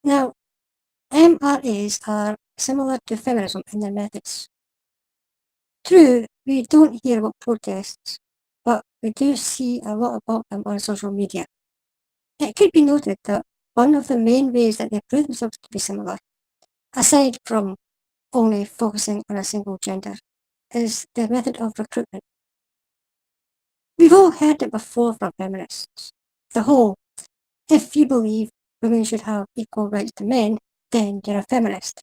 Now, MRAs are similar to feminism in their methods. True, we don't hear about protests, but we do see a lot about them on social media. It could be noted that one of the main ways that they prove themselves to be similar, aside from only focusing on a single gender, is their method of recruitment. We've all heard it before from feminists. The whole, if you believe women should have equal rights to men, then you're a feminist.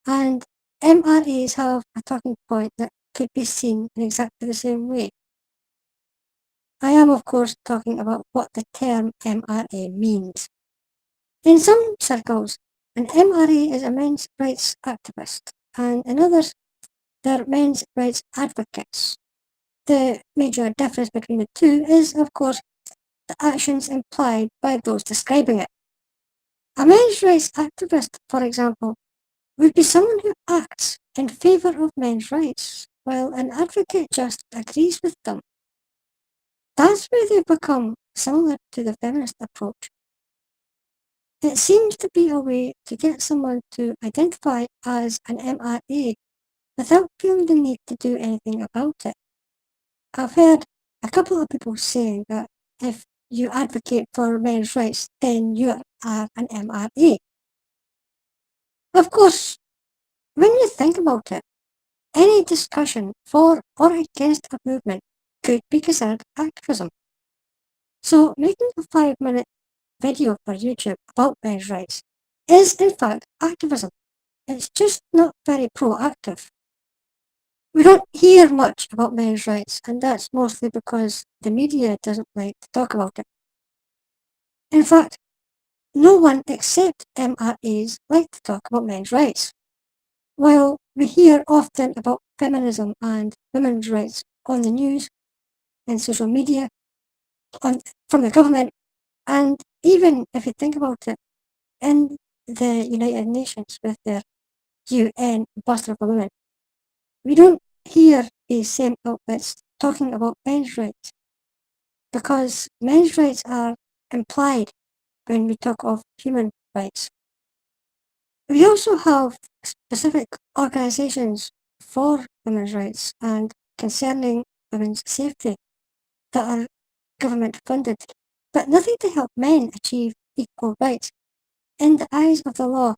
And MRAs have a talking point that could be seen in exactly the same way. I am, of course, talking about what the term MRA means. In some circles, an MRA is a men's rights activist, and in others, they're men's rights advocates. The major difference between the two is, of course, the actions implied by those describing it. A men's rights activist, for example, would be someone who acts in favour of men's rights, while an advocate just agrees with them. That's where they become similar to the feminist approach. It seems to be a way to get someone to identify as an MRA without feeling the need to do anything about it. I've heard a couple of people saying that if you advocate for men's rights, then you are an MRA. Of course, when you think about it, any discussion for or against a movement could be considered activism. So making a 5-minute video for YouTube about men's rights is in fact activism. It's just not very proactive. We don't hear much about men's rights, and that's mostly because the media doesn't like to talk about it. In fact, no one except MRAs like to talk about men's rights. While we hear often about feminism and women's rights on the news, in social media, from the government, and even if you think about it, in the United Nations with their UN Ambassador for Women, we don't hear these same outlets talking about men's rights because men's rights are implied when we talk of human rights. We also have specific organisations for women's rights and concerning women's safety that are government funded, but nothing to help men achieve equal rights in the eyes of the law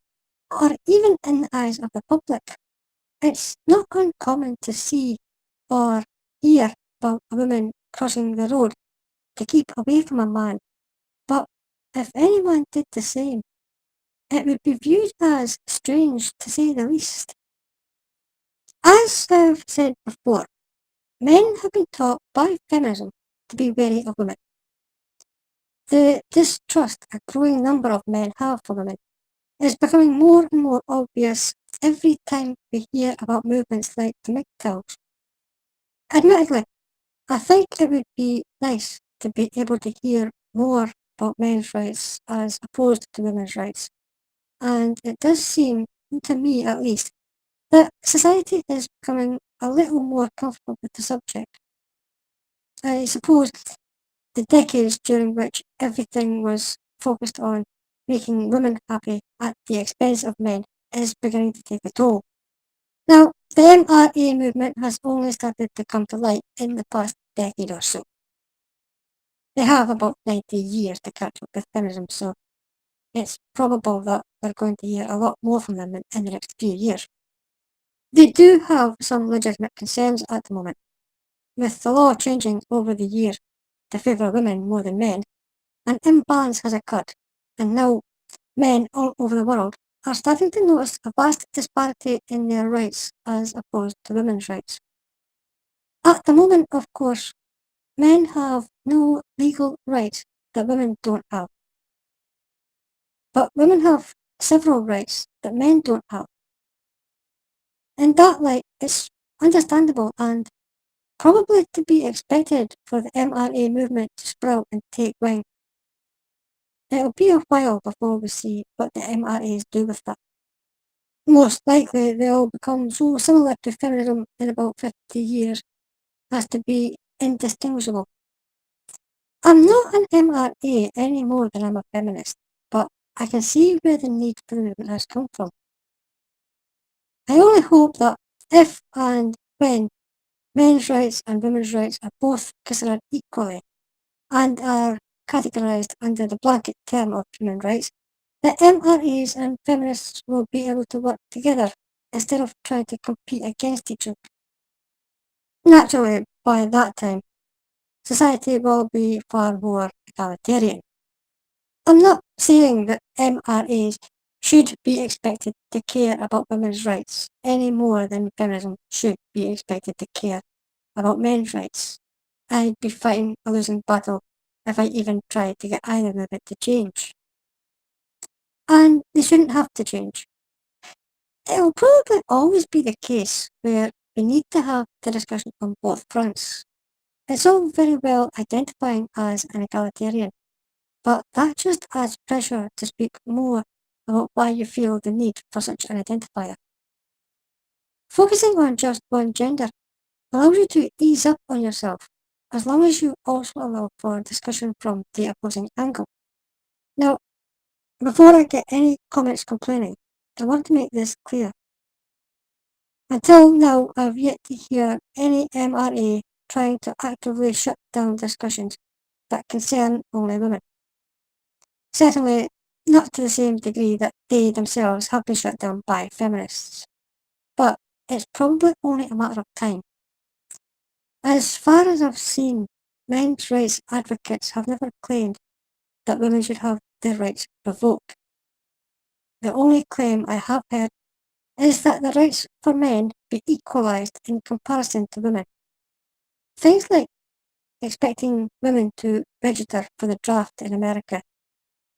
or even in the eyes of the public. It's not uncommon to see or hear about a woman crossing the road to keep away from a man, but if anyone did the same, it would be viewed as strange to say the least. As I've said before, men have been taught by feminism to be wary of women. The distrust a growing number of men have for women is becoming more and more obvious every time we hear about movements like the MGTOWs. Admittedly, I think it would be nice to be able to hear more about men's rights as opposed to women's rights. And it does seem, to me at least, that society is becoming a little more comfortable with the subject. I suppose the decades during which everything was focused on making women happy at the expense of men is beginning to take a toll. Now, the MRA movement has only started to come to light in the past decade or so. They have about 90 years to catch up with feminism, so it's probable that we're going to hear a lot more from them in the next few years. They do have some legitimate concerns at the moment. With the law changing over the years to favour women more than men, an imbalance has occurred, and now men all over the world are starting to notice a vast disparity in their rights as opposed to women's rights. At the moment, of course, men have no legal rights that women don't have. But women have several rights that men don't have. In that light, it's understandable and probably to be expected for the MRA movement to sprout and take wing. It'll be a while before we see what the MRAs do with that. Most likely they'll become so similar to feminism in about 50 years as to be indistinguishable. I'm not an MRA any more than I'm a feminist, but I can see where the need for the movement has come from. I only hope that if and when men's rights and women's rights are both considered equally and are categorised under the blanket term of human rights, the MRAs and feminists will be able to work together instead of trying to compete against each other. Naturally, by that time, society will be far more egalitarian. I'm not saying that MRAs should be expected to care about women's rights any more than feminism should be expected to care about men's rights. I'd be fighting a losing battle if I even tried to get either of it to change. And they shouldn't have to change. It'll probably always be the case where we need to have the discussion on both fronts. It's all very well identifying as an egalitarian, but that just adds pressure to speak more about why you feel the need for such an identifier. Focusing on just one gender allows you to ease up on yourself, as long as you also allow for discussion from the opposing angle. Now, before I get any comments complaining, I want to make this clear. Until now, I've yet to hear any MRA trying to actively shut down discussions that concern only women. Certainly not to the same degree that they themselves have been shut down by feminists. But it's probably only a matter of time. As far as I've seen, men's rights advocates have never claimed that women should have their rights revoked. The only claim I have heard is that the rights for men be equalised in comparison to women. Things like expecting women to register for the draft in America,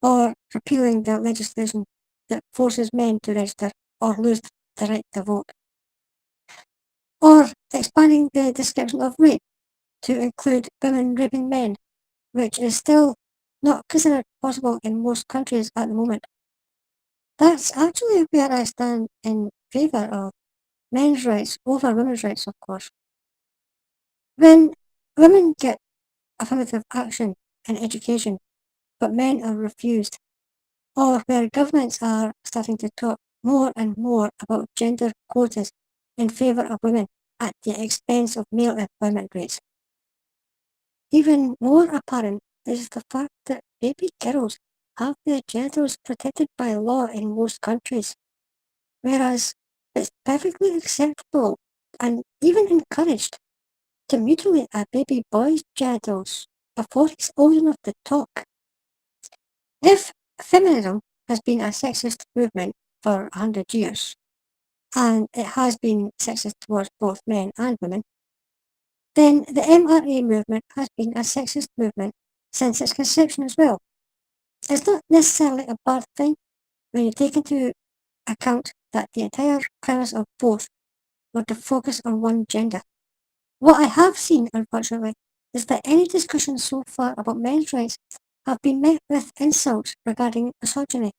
or repealing the legislation that forces men to register or lose the right to vote, or expanding the description of rape to include women raping men, which is still not considered possible in most countries at the moment. That's actually where I stand in favour of men's rights over women's rights, of course. When women get affirmative action in education, but men are refused, or where governments are starting to talk more and more about gender quotas in favour of women at the expense of male employment rates. Even more apparent is the fact that baby girls have their genitals protected by law in most countries, whereas it's perfectly acceptable and even encouraged to mutilate a baby boy's genitals before he's old enough to talk. If feminism has been a sexist movement for 100 years, and it has been sexist towards both men and women, then the MRA movement has been a sexist movement since its conception as well. It's not necessarily a bad thing when you take into account that the entire premise of both were to focus on one gender. What I have seen, unfortunately, is that any discussions so far about men's rights have been met with insults regarding misogyny.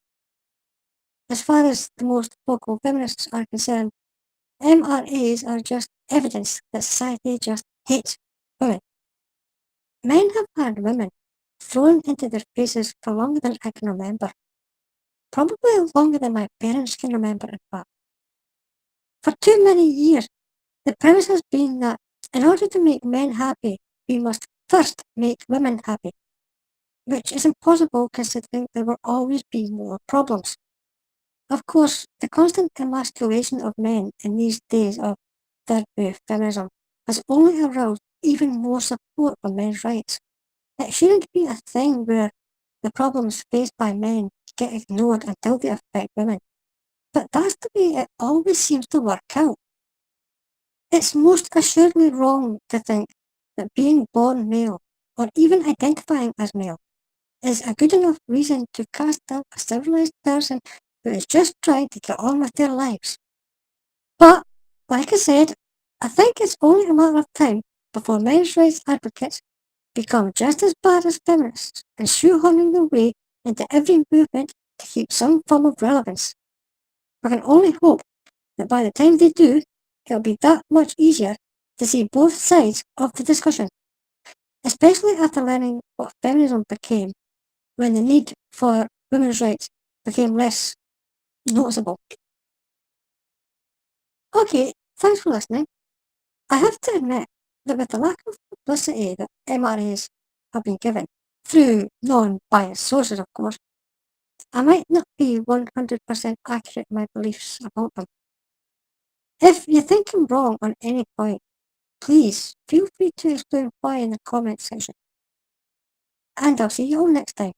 As far as the most vocal feminists are concerned, MRAs are just evidence that society just hates women. Men have had women thrown into their faces for longer than I can remember. Probably longer than my parents can remember, in fact. For too many years, the premise has been that in order to make men happy, we must first make women happy, which is impossible considering there will always be more problems. Of course, the constant emasculation of men in these days of third wave feminism has only aroused even more support for men's rights. It shouldn't be a thing where the problems faced by men get ignored until they affect women. But that's the way it always seems to work out. It's most assuredly wrong to think that being born male, or even identifying as male, is a good enough reason to cast down a civilized person who is just trying to get on with their lives. But, like I said, I think it's only a matter of time before men's rights advocates become just as bad as feminists and shoehorning their way into every movement to keep some form of relevance. We can only hope that by the time they do, it'll be that much easier to see both sides of the discussion, especially after learning what feminism became when the need for women's rights became less noticeable. Okay, thanks for listening. I have to admit that with the lack of publicity that MRAs have been given, through non-biased sources of course, I might not be 100% accurate in my beliefs about them. If you think I'm wrong on any point, please feel free to explain why in the comment section. And I'll see you all next time.